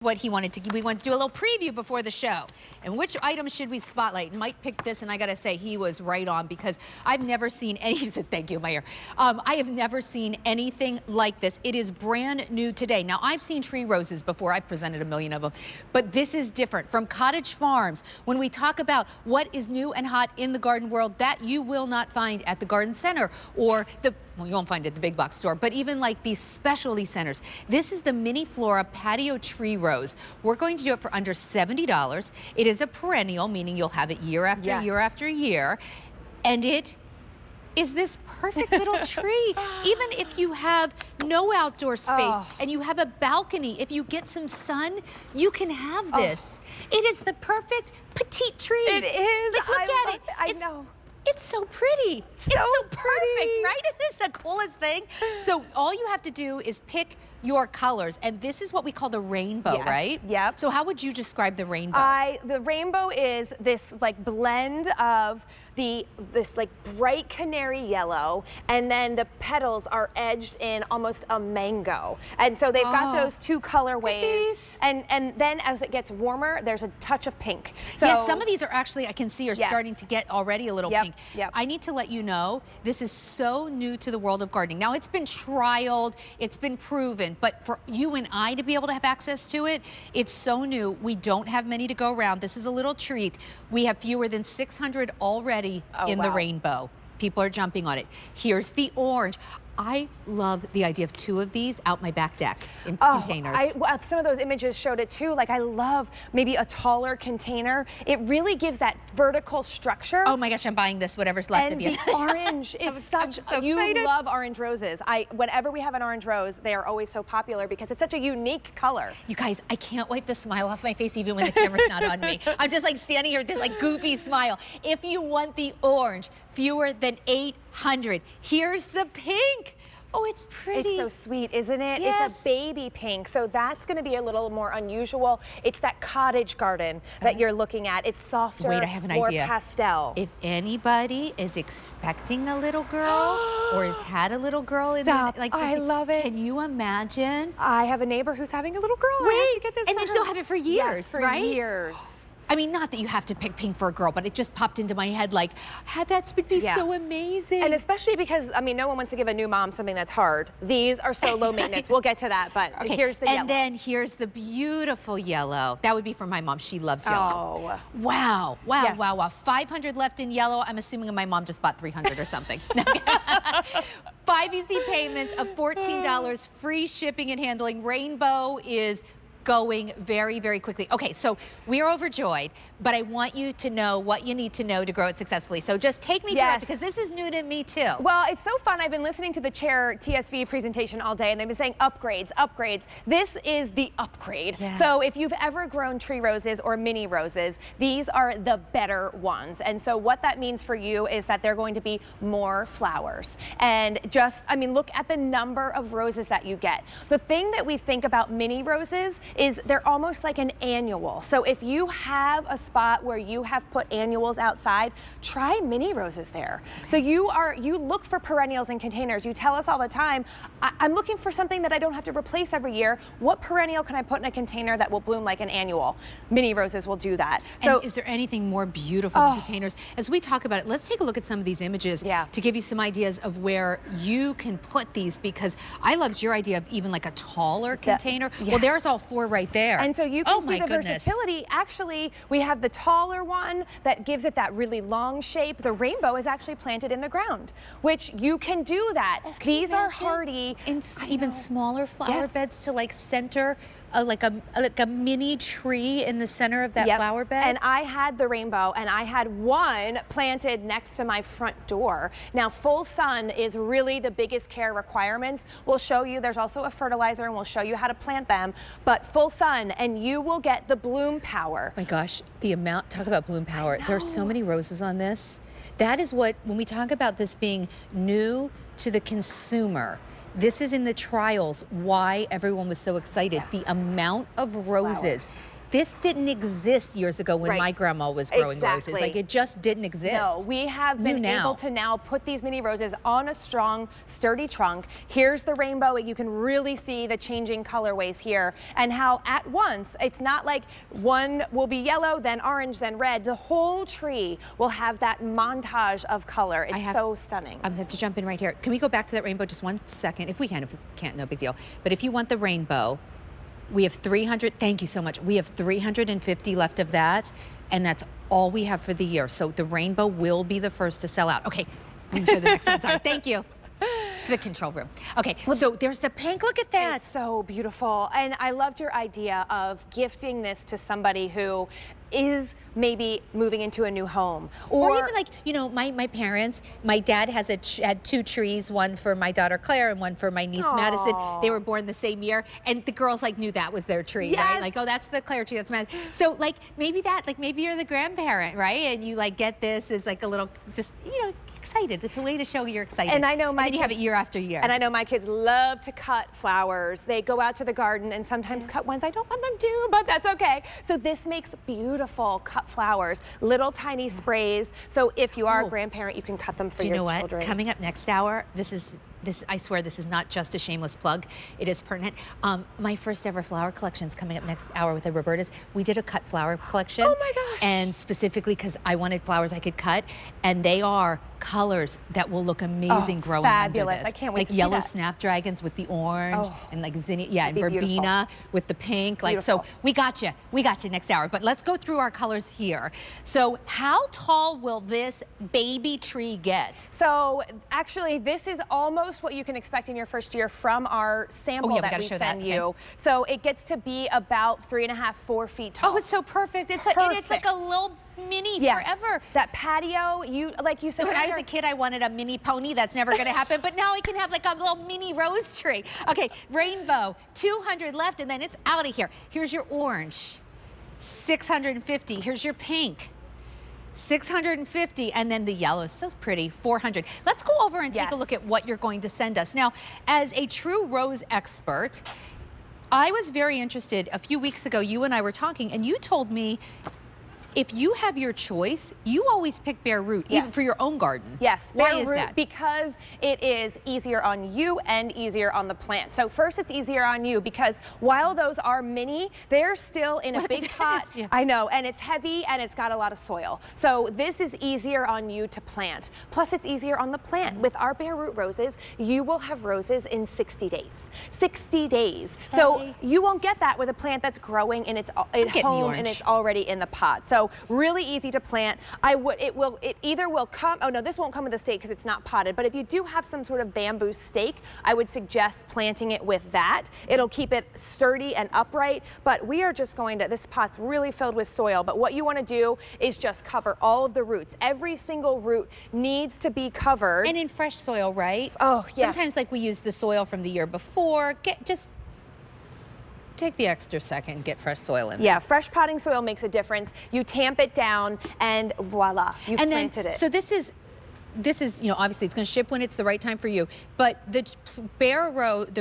What he wanted to, we want to do a little preview before the show. And which items should we spotlight? Mike picked this, and I gotta say, he was right on, because I've never seen any, he said, thank you, Mayor. I have never seen anything like this. It is brand new today. Now, I've seen tree roses before. I've presented a million of them, but this is different. From Cottage Farms, when we talk about what is new and hot in the garden world, that you will not find at the garden center or the, well, you won't find it at the big box store, but even like these specialty centers. This is the MiniFlora Patio tree rose. We're going to do it for under $70. It is a perennial, meaning you'll have it year after year after year. And it is this perfect little tree. Even if you have no outdoor space and you have a balcony, if you get some sun, you can have this. It is the perfect petite tree. It is. Like, look at it. I know. It's so pretty. It's so perfect, right? Isn't this the coolest thing? So all you have to do is pick your colors, and this is what we call the rainbow, right? Yep. So how would you describe the rainbow? The rainbow is this like blend of this like bright canary yellow, and then the petals are edged in almost a mango. And so they've got those two colorways. And then as it gets warmer, there's a touch of pink. So yes, some of these are actually, I can see, are starting to get already a little pink. I need to let you know, this is so new to the world of gardening. Now, it's been trialed, it's been proven, but for you and I to be able to have access to it, it's so new. We don't have many to go around. This is a little treat. We have fewer than 600 already in the rainbow. People are jumping on it. Here's the orange. I love the idea of two of these out my back deck in containers. Some of those images showed it too. Like, I love maybe a taller container. It really gives that vertical structure. Oh my gosh, I'm buying this, whatever's left at the end. And the orange is such, you love orange roses. Whenever we have an orange rose, they are always so popular because it's such a unique color. You guys, I can't wipe the smile off my face even when the camera's not on me. I'm just like standing here with this like goofy smile. If you want the orange, fewer than 800. Here's the pink. Oh, it's pretty. It's so sweet, isn't it? Yes. It's a baby pink, so that's going to be a little more unusual. It's that cottage garden that you're looking at. It's softer, wait, I have an more idea. Pastel. If anybody is expecting a little girl or has had a little girl in like this, I love it. Can you imagine? I have a neighbor who's having a little girl. I have to get this and for then her. she'll have it for years, yes, for right? years. I mean, not that you have to pick pink for a girl, but it just popped into my head like, that would be so amazing. And especially because, I mean, no one wants to give a new mom something that's hard. These are so low maintenance. We'll get to that, but here's the yellow. And then here's the beautiful yellow. That would be for my mom. She loves yellow. Oh. Wow, wow, wow, wow. 500 left in yellow. I'm assuming my mom just bought 300 or something. 5 easy payments of $14, free shipping and handling. Rainbow is going very, very quickly. Okay, so we are overjoyed, but I want you to know what you need to know to grow it successfully. So just take me through it, because this is new to me too. Well, it's so fun. I've been listening to the Chair TSV presentation all day, and they've been saying upgrades, upgrades. This is the upgrade. So if you've ever grown tree roses or mini roses, these are the better ones. And so what that means for you is that they're going to be more flowers. And just, I mean, look at the number of roses that you get. The thing that we think about mini roses is they're almost like an annual. So if you have a spot where you have put annuals outside, try mini roses there. So you look for perennials in containers. You tell us all the time, I'm looking for something that I don't have to replace every year. What perennial can I put in a container that will bloom like an annual? Mini roses will do that. So and is there anything more beautiful than containers? As we talk about it, let's take a look at some of these images to give you some ideas of where you can put these, because I loved your idea of even like a taller container. Well, there's all 4 right there. And so you can see the versatility. Actually, we have the taller one that gives it that really long shape. The rainbow is actually planted in the ground, which you can do that. These are hardy. In even smaller flower beds to like center like a mini tree in the center of that flower bed. And I had the rainbow, and I had one planted next to my front door. Now, full sun is really the biggest care requirements. We'll show you, there's also a fertilizer, and we'll show you how to plant them, but full sun, and you will get the bloom power. My gosh, the amount, talk about bloom power. There's so many roses on this. That is what, when we talk about this being new to the consumer, this is in the trials why everyone was so excited. The amount of roses This didn't exist years ago when my grandma was growing roses. Like, it just didn't exist. No, we have been able to now put these mini roses on a strong, sturdy trunk. Here's the rainbow. You can really see the changing colorways here, and how at once, it's not like one will be yellow, then orange, then red. The whole tree will have that montage of color. It's so stunning. I'm going to have to jump in right here. Can we go back to that rainbow just 1 second? If we can. If we can't, no big deal. But if you want the rainbow, we have 300, thank you so much. We have 350 left of that, and that's all we have for the year. So the rainbow will be the first to sell out. Okay, we can show the next one, sorry. Thank you. To the control room. Okay, so there's the pink, look at that. It's so beautiful. And I loved your idea of gifting this to somebody who is maybe moving into a new home. Or even like, you know, my parents, my dad had 2 trees, one for my daughter Claire and one for my niece Madison. They were born the same year, and the girls like knew that was their tree, right? Like, oh, that's the Claire tree, that's Madison. So like maybe maybe you're the grandparent, right? And you like get this as like a little, just, you know, excited. It's a way to show you're excited. And I know then you have it year after year. And I know my kids love to cut flowers. They go out to the garden and sometimes cut ones I don't want them to, but that's okay. So this makes beautiful cut flowers, little tiny sprays. So if you are a grandparent, you can cut them for your children. Do you know what? Coming up next hour, this, I swear this is not just a shameless plug. It is pertinent. My first ever flower collection is coming up next hour with the Robertas. We did a cut flower collection. Oh my gosh. And specifically because I wanted flowers I could cut, and they are colors that will look amazing growing under this. I can't wait to see yellow that. snapdragons with the orange, and like zinnia, and beautiful. verbena with the pink. Like, so we got you next hour. But let's go through our colors here. So how tall will this baby tree get? So actually, this is almost what you can expect in your first year from our sample that we send you. Okay. So it gets to be about 3.5, 4 feet tall. Oh, it's so perfect. It's like a little mini forever. That patio, like you said. When I was a kid, I wanted a mini pony. That's never going to happen. But now I can have like a little mini rose tree. Okay, rainbow, 200 left, and then it's out of here. Here's your orange, 650. Here's your pink, 650, and then the yellow is so pretty, 400. Let's go over and take a look at what you're going to send us. Now, as a true rose expert, I was very interested. A few weeks ago, you and I were talking, and you told me if you have your choice, you always pick Bareroot, even for your own garden. Yes. Why is that? Because it is easier on you and easier on the plant. So first, it's easier on you because while those are mini, they're still in a big pot. I know, and it's heavy and it's got a lot of soil. So this is easier on you to plant. Plus, it's easier on the plant. With our Bareroot roses, you will have roses in 60 days. 60 days. So you won't get that with a plant that's growing in its home and it's already in the pot. So really easy to plant. It either will come, oh no, this won't come with a stake because it's not potted, but if you do have some sort of bamboo stake, I would suggest planting it with that. It'll keep it sturdy and upright, but we are just going to, this pot's really filled with soil, but what you want to do is just cover all of the roots. Every single root needs to be covered. And in fresh soil, right? Oh, yes. Sometimes like we use the soil from the year before. Take the extra second and get fresh soil in there. Yeah, fresh potting soil makes a difference. You tamp it down and voila, you've planted it. So this is, you know, obviously it's going to ship when it's the right time for you, but the Bareroot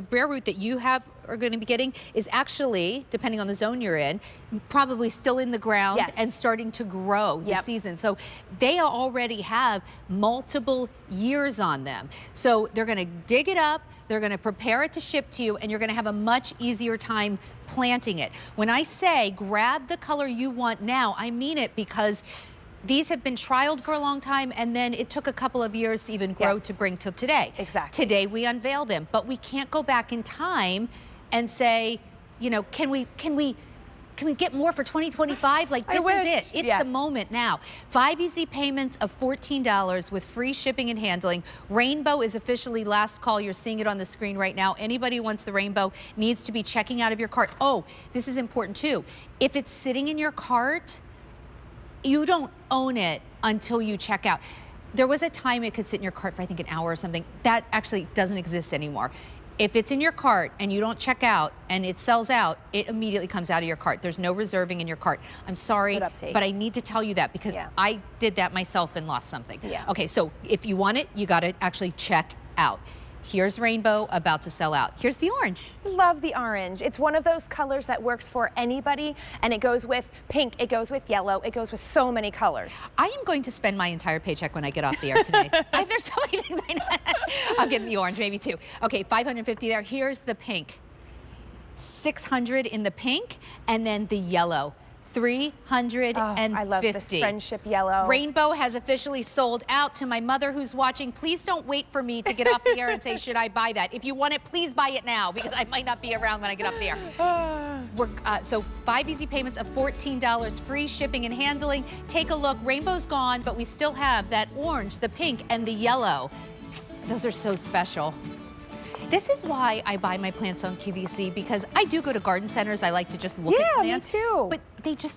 that you are going to be getting is actually, depending on the zone you're in, probably still in the ground and starting to grow this season. So they already have multiple years on them. So they're going to dig it up, they're going to prepare it to ship to you, and you're going to have a much easier time planting it. When I say grab the color you want now, I mean it because these have been trialed for a long time, and then it took a couple of years to even grow to bring till today. Exactly. Today we unveil them, but we can't go back in time and say, you know, can we get more for 2025? Like, this is it. It's the moment now. 5 easy payments of $14 with free shipping and handling. Rainbow is officially last call. You're seeing it on the screen right now. Anybody who wants the rainbow needs to be checking out of your cart. Oh, this is important too. If it's sitting in your cart, you don't own it until you check out. There was a time it could sit in your cart for I think an hour or something. That actually doesn't exist anymore. If it's in your cart and you don't check out and it sells out, it immediately comes out of your cart. There's no reserving in your cart. I'm sorry, but I need to tell you that because I did that myself and lost something. Okay, so if you want it, you got to actually check out. Here's rainbow, about to sell out. Here's the orange. Love the orange. It's one of those colors that works for anybody, and it goes with pink, it goes with yellow, it goes with so many colors. I am going to spend my entire paycheck when I get off the air today. There's so many things I know. I'll get the orange, maybe two. Okay, 550 there. Here's the pink. 600 in the pink, and then the yellow. 350. I love this friendship yellow. Rainbow has officially sold out. To my mother who's watching, please don't wait for me to get off the air and say, should I buy that? If you want it, please buy it now, because I might not be around when I get off the air. So 5 easy payments of $14, free shipping and handling. Take a look. Rainbow's gone, but we still have that orange, the pink, and the yellow. Those are so special. This is why I buy my plants on QVC, because I do go to garden centers. I like to just look at plants. Yeah, me too. But they just